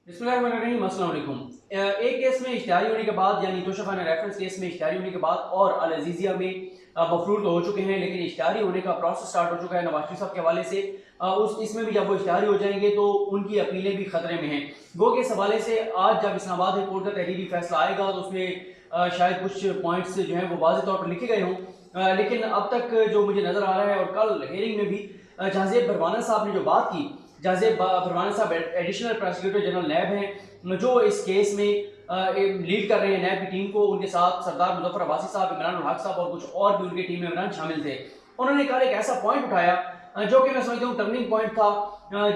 बिस्मिल्लाहिर्रहमानिर्रहीम, अस्सलाम वालेकुम। एक केस में इश्तिहारी होने के बाद यानी तोशा खाना रेफरेंस केस में इश्तिहारी होने के बाद और अल अजीज़िया में मफरूर तो हो चुके हैं, लेकिन इश्तिहारी होने का प्रोसेस स्टार्ट हो चुका है नवाज शरीफ साहब के हवाले से। उस इसमें भी जब वो इश्तिहारी हो जाएंगे तो उनकी अपीलें भी खतरे में हैं। गो के इस हवाले से आज जब इस्लामाबाद हाई कोर्ट का तहरीरी फैसला आएगा तो उसमें शायद कुछ पॉइंट्स जो हैं वो वाज़ेह तौर पर लिखे गए हों, लेकिन अब तक जो मुझे नज़र आ रहा है और कल हेयरिंग में भी जहाज़ेब भरवाना साहब ने जो बात की, जहाज़ेब भरवाना साहब एडिशनल प्रोसिक्यूटर जनरल नैब हैं जो इस केस में लीड कर रहे हैं नैब की टीम को। उनके साथ सरदार मुजफ्फर अब्बासी साहब, इमरान उल हक साहब और कुछ और भी उनकी टीम में इमरान शामिल थे। उन्होंने कल एक ऐसा पॉइंट उठाया जो कि मैं समझता हूँ टर्निंग पॉइंट था,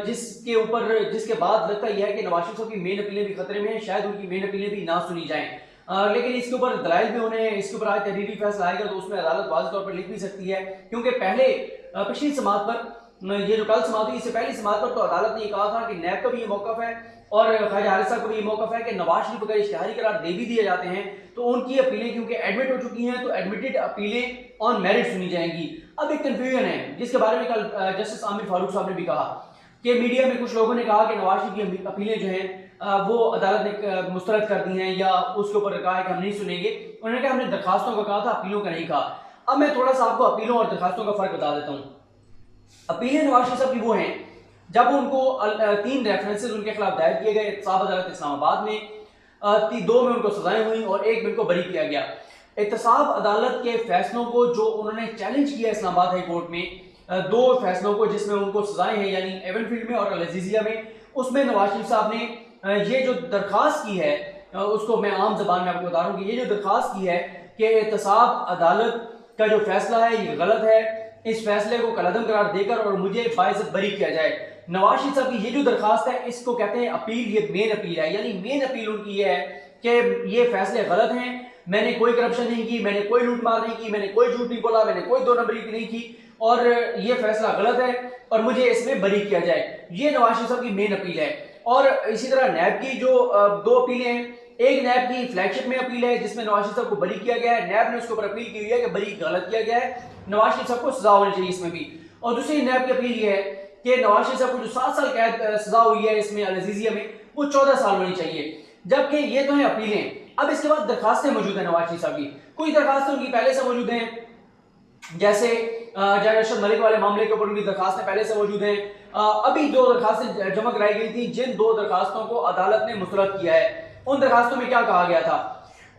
जिसके बाद लगता यह है कि नवाज शरीफ साहब की मेन अपीलें भी खतरे में हैं, शायद उनकी मेन अपीलें भी ना सुनी जाएं। लेकिन इसके ऊपर दलाइल भी होने हैं। इसके ऊपर आज तहरीरी फैसला आएगा तो उसमें अदालत वाज़ेह तौर पर लिख भी सकती है, क्योंकि पहले पिछली समात पर ये जो कल समात हुई इससे पहली समात पर तो अदालत ने ये कहा था कि नैब का भी ये मौक़िफ़ है और ख्वाजा हारिस साहब को भी ये मौक़िफ़ है कि नवाज शरीफ अगर इश्तिहारी करार दे भी दिए जाते हैं तो उनकी अपीलें क्योंकि एडमिट हो चुकी हैं तो एडमिटेड अपीलें ऑन मेरिट सुनी जाएंगी। अब एक कन्फ्यूजन है जिसके बारे में कल जस्टिस आमिर फारूक साहब ने भी कहा कि मीडिया में कुछ लोगों ने कहा कि नवाज शरीफ की अपीलें जो हैं वो अदालत ने मुस्तरद कर दी हैं या उसके ऊपर कहा है कि हम नहीं सुनेंगे। उन्होंने कहा हमने दरखास्तों का कहा था, अपीलों का नहीं कहा। अब मैं थोड़ा सा आपको अपीलों और दरखास्तों का फर्क बता देता हूँ। अपीलें नवाज शरीफ साहब की वो हैं जब उनको 3 रेफरेंसेस उनके खिलाफ दायर किए गए एहतसाब अदालत इस्लामाबाद में, 2 में उनको सजाएं हुई और 1 में उनको बरी किया गया। एहतसाब अदालत के फैसलों को जो उन्होंने चैलेंज किया इस्लामाबाद हाई कोर्ट में, 2 फैसलों को जिसमें उनको सजाएं हैं यानी एवनफील्ड में और अल अजीज़िया में, उसमें नवाज शरीफ साहब ने ये जो दरखास्त की है, उसको मैं आम जबान में आपको बता रहा हूँ कि ये जो दरखास्त की है कि एहतसाब अदालत का जो फैसला है ये गलत है, इस फैसले को कलअदम करार देकर और मुझे बाइज्जत बरी किया जाए। नवाज शरीफ साहब की ये जो दरखास्त है इसको कहते हैं अपील, ये मेन अपील है। यानी मेन अपील उनकी ये है कि ये फैसले गलत हैं, मैंने कोई करप्शन नहीं की, मैंने कोई लूटमार नहीं की, मैंने कोई झूठ नहीं बोला, मैंने कोई 2 नंबरी नहीं की और ये फैसला गलत है और मुझे इसमें बरी किया जाए। ये नवाज शरीफ साहब की मेन अपील है। और इसी तरह नैब की जो 2 अपीलें हैं, एक नैब की फ्लैगशिप में अपील है जिसमें नवाज शरीफ साहब को बरी किया गया है, नैब ने उसके ऊपर अपील की हुई है कि बरी गलत किया गया है, नवाज शरीफ साहब को सजा होनी चाहिए इसमें भी। और दूसरी नैब की अपील ये है कि नवाज शरीफ साहब को जो 7 साल कैद सजा हुई है इसमें अल अजीज़िया में, वो 14 साल होनी चाहिए। जबकि ये तो है अपीलें। अब इसके बाद दरखास्तें मौजूद हैं नवाज शरीफ साहब की। कुछ दरखास्तें उनकी पहले से मौजूद हैं, जैसे जय अरशद मलिक वाले मामले के ऊपर उनकी दरखास्तें पहले से मौजूद हैं। अभी 2 दरखास्तें जमा कराई गई थी जिन 2 दरखास्तों को अदालत ने मुस्तरद किया है। उन दरखास्तों में क्या कहा गया था?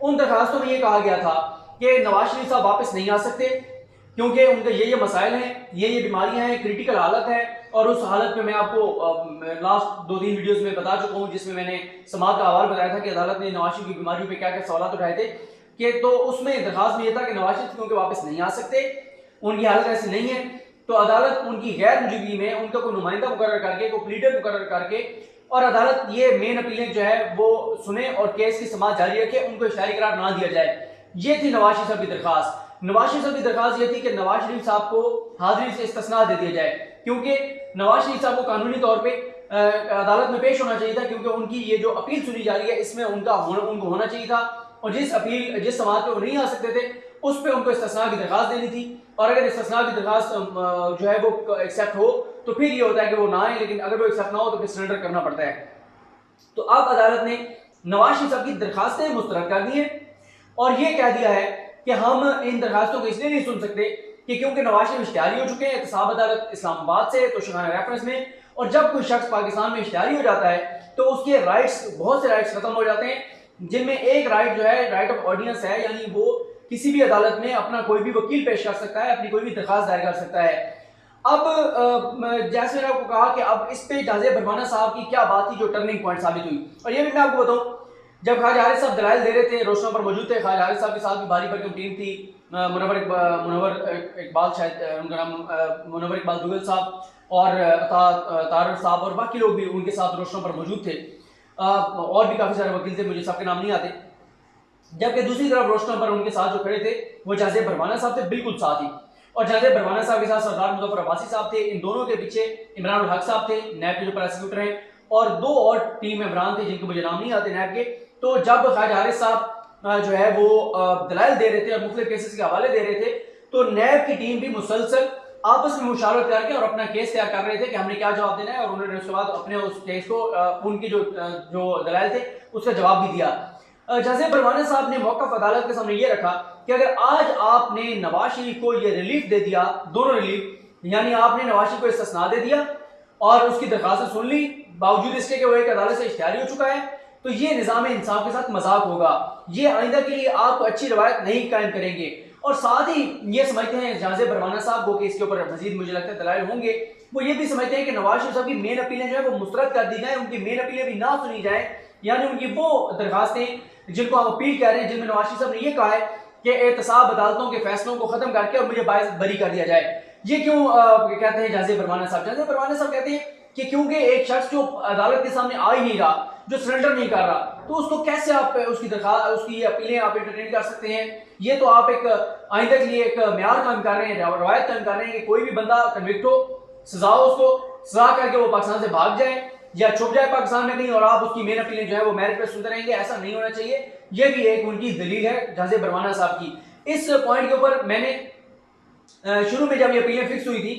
उन दरखास्तों में यह कहा गया था कि नवाज शरीफ साहब वापस नहीं आ सकते क्योंकि उनके ये मसाइल हैं, ये बीमारियां हैं, क्रिटिकल हालत है। और उस हालत में मैं आपको लास्ट 2-3 वीडियोस में बता चुका हूं जिसमें मैंने समाज का अहवाल बताया था कि अदालत ने नवाज शरीफ की बीमारियों पे क्या क्या सवाल उठाए थे। कि तो उसमें दरखास्त में यह था कि नवाज शरीफ क्योंकि वापस नहीं आ सकते, उनकी हालत ऐसी नहीं है, तो अदालत उनकी गैर मौजूदगी में उनका कोई नुमाइंदा मुकर्रर करके, कोई प्लीडर मुकर्रर करके और अदालत ये मेन अपीलें जो है वो सुने और केस की समाअत जारी रखे, उनको इश्तिहारी करार ना दिया जाए। ये थी नवाज शरीफ साहब की दरखास्त। नवाज शरीफ साहब की दरखास्त ये थी कि नवाज शरीफ साहब को हाजिरी से इस्तिस्ना दे दिया जाए, क्योंकि नवाज शरीफ साहब को कानूनी तौर पर अदालत में पेश होना चाहिए था, क्योंकि उनकी ये जो अपील सुनी जा रही है इसमें उनको होना चाहिए था। और जिस समाअत पे वो नहीं आ सकते थे उस पर उनको इस्तिस्ना की दरखास्त देनी थी। और अगर इस्तिस्ना की दरखास्त जो है वो एक्सेप्ट हो तो फिर ये होता है कि वो ना आए, लेकिन अगर वो एक्सेप्ट ना हो तो फिर सरेंडर करना पड़ता है। तो अब अदालत ने नवाज शरीफ साहब की दरखास्तें मुस्तरद कर दी हैं और ये कह दिया है कि हम इन दरखास्तों को इसलिए नहीं सुन सकते कि क्योंकि नवाज शरीफ इश्तिहारी हो चुके हैं एहतसाब अदालत इस्लामाबाद से तो शखाना रेफरेंस में, और जब कोई शख्स पाकिस्तान में इश्तिहारी हो जाता है तो उसके राइट्स, बहुत से राइट्स खत्म हो जाते हैं, जिनमें एक राइट जो है राइट ऑफ ऑडियंस है, यानी वो किसी भी अदालत में अपना कोई भी वकील पेश कर सकता है, अपनी कोई भी दरखास्त दायर कर सकता है। अब जैसे मैंने आपको कहा कि अब इस पे जहाज़ेब भरवाना साहब की क्या बात थी जो टर्निंग पॉइंट साबित हुई। और ये भी मैं आपको बताऊं, जब ख्वाजा हारिस साहब दलाइल दे रहे थे, रोशना पर मौजूद थे, ख्वाजा हारिस साहब के साथ भी भारी भरकम टीम थी, मुनव्वर इकबाल, शायद उनका नाम मुनव्वर इकबाल दुगल साहब और तारर साहब और बाकी लोग भी उनके साथ रोशना पर मौजूद थे। और भी काफ़ी सारे वकील थे, मुझे सबके नाम नहीं आते। जबकि दूसरी तरफ रोशना पर उनके साथ जो खड़े थे वो जहाज़ेब भरवाना साहब थे, बिल्कुल साथ ही। और जहाज़ेब भरवाना साहब के साथ सरदार मुजफ्फर अब्बासी साहब थे, इन दोनों के पीछे इमरान उल हक साहब थे, नैब के जो प्रोसिक्यूटर हैं, और 2 और टीम मेंबरान थे जिनके मुझे नाम नहीं आते नैब के। तो जब ख्वाजा हारिस साहब जो है वो दलाइल दे रहे थे और मुख्तलिफ केसेस के हवाले दे रहे थे, तो नैब की टीम भी मुसलसल आपस में मुशावरत करके और अपना केस तैयार कर रहे थे कि हमने क्या जवाब देना है, और उन्होंने उसके बाद अपने उस केस को उनकी जो दलाइल थे उसका जवाब भी दिया। जैसे परवाना साहब ने मौक़िफ़ अदालत के सामने ये रखा कि अगर आज आपने नवाज शरीफ को ये रिलीफ दे दिया, दोनों रिलीफ, यानी आपने नवाज शरीफ को इस्तिस्ना दे दिया और उसकी दरखास्त सुन ली, बावजूद इसके कि वो एक अदालत से इश्तिहारी हो चुका है, तो ये निज़ाम इंसाफ के साथ मजाक होगा। ये आइंदा के लिए आप अच्छी रवायत नहीं कायम करेंगे। और साथ ही ये समझते हैं जहाज़े परवाना साहब को कि इसके ऊपर मजीद मुझे लगता है दलाइल होंगे, वो ये भी समझते हैं कि नवाज शरीफ साहब की मेन अपीलें जो है वो मुस्तरद कर दी जाए, उनकी मेन अपीलें भी ना सुनी जाए, यानी उनकी वो दरखास्तें जिनको हम अपील कर रहे हैं, जिनमें नवाज शरीफ साहब ने ये कहा है कि एहतसाब अदालतों के फैसलों को खत्म करके और मुझे बाइस बरी कर दिया जाए। ये क्यों कहते हैं जहाज़े परवाना साहब? जहाज़े परवाना साहब कहते हैं कि क्योंकि एक शख्स जो अदालत के सामने आ ही नहीं रहा, जो सरेंडर नहीं कर रहा, तो उसको कैसे आप उसकी दरखास्त, उसकी अपीलें आप एंटरटेन कर सकते हैं? ये तो आप एक आइंदा के लिए एक म्यार कायम कर रहे हैं, रवायत कायम कर रहे हैं कि कोई भी बंदा कन्विक्ट हो, सजा हो, उसको सजा करके वो पाकिस्तान से भाग जाए या छुप जाए पाकिस्तान में कहीं, और आप उसकी मेन अपीलें जो है वो मेरिट पे सुनते रहेंगे। ऐसा नहीं होना चाहिए। ये भी एक उनकी दलील है जहाज़े परवाना साहब की। इस पॉइंट के ऊपर मैंने शुरू में जब ये अपीलें फिक्स हुई थी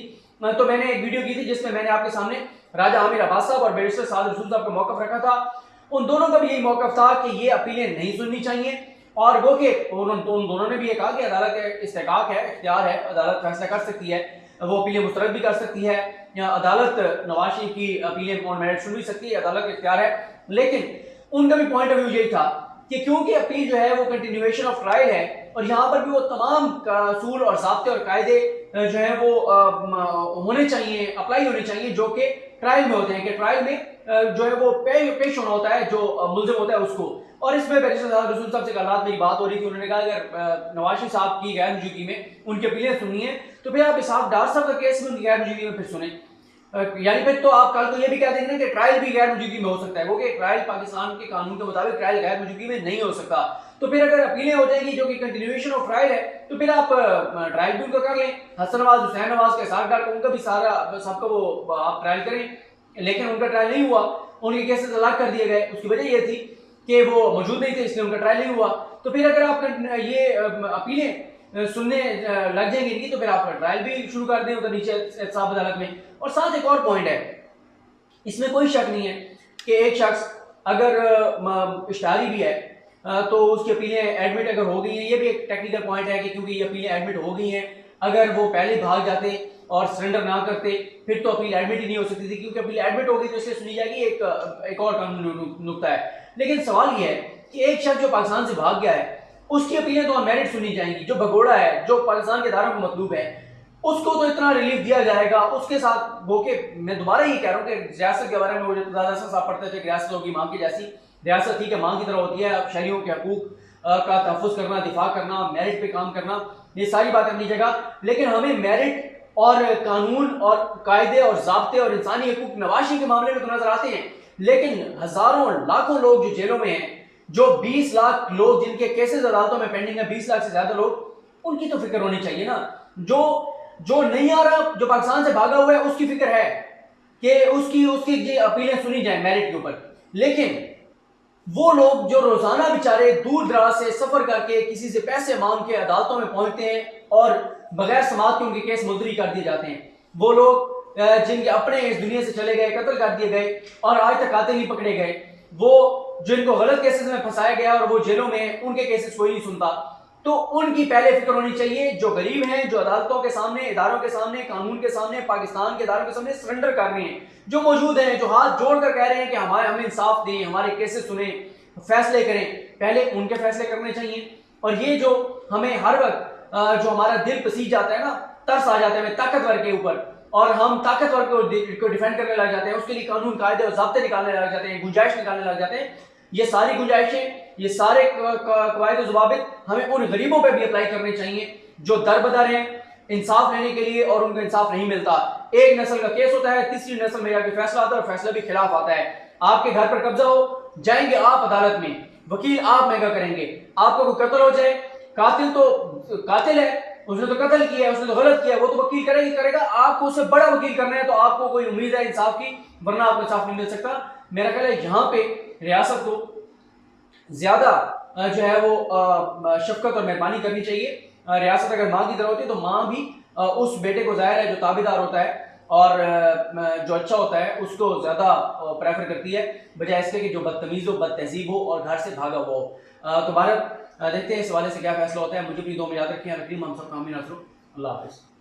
तो मैंने एक वीडियो की थी जिसमें मैंने आपके सामने राजा आमिर अब्बास साहब और बैरिस्टर साद रसूल साहब का मौक़िफ़ रखा था। उन दोनों का भी यही मौक़िफ़ था कि ये अपीलें नहीं सुननी चाहिए, और वो कि उन दोनों ने भी ये कहा कि अदालत का इस्तेकाक है, इख्तियार है, अदालत फैसला कर सकती है, वो अपीलें मुस्तरद भी कर सकती है, या अदालत नवाज शरीफ की अपीलें ऑन मेरिट सुन भी सकती है, अदालत का इख्तियार है। लेकिन उनका भी पॉइंट ऑफ व्यू यही था कि क्योंकि अपील जो है वो कंटिन्यूएशन ऑफ ट्रायल है, और यहाँ पर भी वो तमाम असूल और ज़ाब्ते और कायदे जो है वो होने चाहिए, अप्लाई होने चाहिए, जो कि ट्रायल में होते हैं, कि ट्रायल में जो है वो पेश होना होता है जो मुल्ज़िम होता है उसको। और इसमें बैरिस्टर साहब रसूल साहब से कल रात मेरी बात हो रही थी, उन्होंने कहा अगर नवाज शरीफ साहब की गैर मौजूदगी में उनकी अपीलें सुननी है तो फिर आप इसाफ डार साहब का केस में उनकी गैर मौजूदगी में फिर सुने, यानी फिर तो आप कल को ये भी कह देंगे कि ट्रायल भी गैर मौजूदगी में हो सकता है, क्योंकि ट्रायल पाकिस्तान के कानून के मुताबिक ट्रायल गैर मौजूदगी में नहीं हो सकता। तो फिर अगर अपीलें हो जाएंगी जो कि कंटिन्यूएशन ऑफ ट्रायल है, तो फिर आप ट्रायल भी उनका कर लें, हसन नवाज, हुसैन नवाज के साथ डाल उनका भी सारा सबका वो आप ट्रायल करें। लेकिन उनका ट्रायल नहीं हुआ, उनके केसेस अलग कर दिए गए। उसकी वजह ये थी कि वो मौजूद नहीं थे, इसलिए उनका ट्रायल नहीं हुआ। तो फिर अगर आप ये अपीलें सुनने लग जाएंगे इनकी, तो फिर आप ट्रायल भी शुरू कर दें उधर नीचे एहतसाब अदालत में। और साथ एक और पॉइंट है, इसमें कोई शक नहीं है कि एक शख्स अगर इश्तिहारी भी है तो उसकी अपीलें एडमिट अगर हो गई हैं, ये भी एक टेक्निकल पॉइंट है कि क्योंकि ये अपीलें एडमिट हो गई हैं, अगर वो पहले भाग जाते और सरेंडर ना करते फिर तो अपील एडमिट ही नहीं हो सकती थी, क्योंकि अपील एडमिट हो गई तो इसलिए सुनी जाएगी। एक और कानूनी नुक्ता है। लेकिन सवाल ये है कि एक शख्स जो पाकिस्तान से भाग गया है उसकी अपीलें तो ऑन मेरिट सुनी जाएंगी, जो भगोड़ा है, जो पाकिस्तान के दायरों को मतलूब है, उसको तो इतना रिलीफ दिया जाएगा। उसके साथ वो कि मैं दोबारा ये कह रहा हूँ कि रियासत के बारे में मुझे साहब पढ़ते थे कि रियासत होगी माँ की जैसी, रियासत ठीक है माँ की तरह होती है, शहरियों के हकूक का तहफ़्फ़ुज़ करना, दिफा करना, मेरिट पे काम करना, ये सारी बातें अपनी जगह। लेकिन हमें मेरिट और कानून और कायदे और ज़ाब्ते और इंसानी हकूक नवाज शरीफ के मामले में तो नजर आते हैं, लेकिन हज़ारों लाखों लोग जो जेलों में हैं, जो 20 लाख लोग जिनके केसेस अदालतों में पेंडिंग है, 20 लाख से ज़्यादा लोग, उनकी तो फिक्र होनी चाहिए ना। जो नहीं आ रहा, जो पाकिस्तान से भागा हुआ है, उसकी फिक्र है कि उसकी अपीलें सुनी जाए मेरिट के ऊपर। लेकिन वो लोग जो रोजाना बेचारे दूर दराज से सफर करके किसी से पैसे मांग के अदालतों में पहुंचते हैं और बगैर समाअत के उनके केस मुलतवी कर दिए जाते हैं, वो लोग जिनके अपने इस दुनिया से चले गए, कत्ल कर दिए गए और आज तक कातिल नहीं पकड़े गए, वो जिनको गलत केसेस में फंसाया गया और वो जेलों में, उनके केसेस कोई नहीं सुनता, तो उनकी पहले फिक्र होनी चाहिए। जो गरीब हैं, जो अदालतों के सामने, इदारों के सामने, कानून के सामने, पाकिस्तान के इदारों के सामने सरेंडर कर रहे हैं, जो मौजूद हैं, जो हाथ जोड़कर कह रहे हैं कि हमें इंसाफ दें, हमारे केसेस सुने, फैसले करें, पहले उनके फैसले करने चाहिए। और ये जो हमें हर वक्त जो हमारा दिल पसीज जाता है ना, तरस आ जाता है हमें ताकतवर के ऊपर, और हम ताकतवर को डिफेंड करने लग जाते हैं, उसके लिए कानून, कायदे और ज़ाब्ते निकालने लग जाते हैं, गुंजाइश निकालने लग जाते हैं। ये सारी गुंजाइशें, ये सारे कवायद और ज़वाबित हमें उन गरीबों पे भी अप्लाई करने चाहिए जो दर-बदर हैं इंसाफ लेने के लिए और उनको इंसाफ नहीं मिलता। एक नस्ल का केस होता है, तीसरी नस्ल में जाके फैसला आता है और फैसला भी खिलाफ आता है। आपके घर पर कब्जा हो, जाएंगे आप अदालत में, वकील आप महंगा करेंगे, आपको कोई कत्ल हो जाए, कातिल तो कातिल है, उसने तो कत्ल किया है, उसने तो गलत किया है, वो तो वकील करेगा। आपको उससे बड़ा वकील करना है तो आपको कोई उम्मीद है इंसाफ की, वरना आपको इंसाफ नहीं मिल सकता। मेरा ख्याल है यहाँ पे रियासत को ज्यादा जो है वो शफकत और मेहरबानी करनी चाहिए। रियासत अगर माँ की तरह होती है तो माँ भी उस बेटे को ज़ाहिर है जो ताबेदार होता है और जो अच्छा होता है उसको ज़्यादा प्रेफर करती है, बजाय इसके कि जो बदतमीज़ हो, बद तहजीब हो और घर से भागा हुआ हो। तो भारत देखते हैं इस हवाले से क्या फैसला होता है। मुझे अपनी दुआ में याद रखिए। हम सब काम में नजर। अल्लाह हाफ़िज़।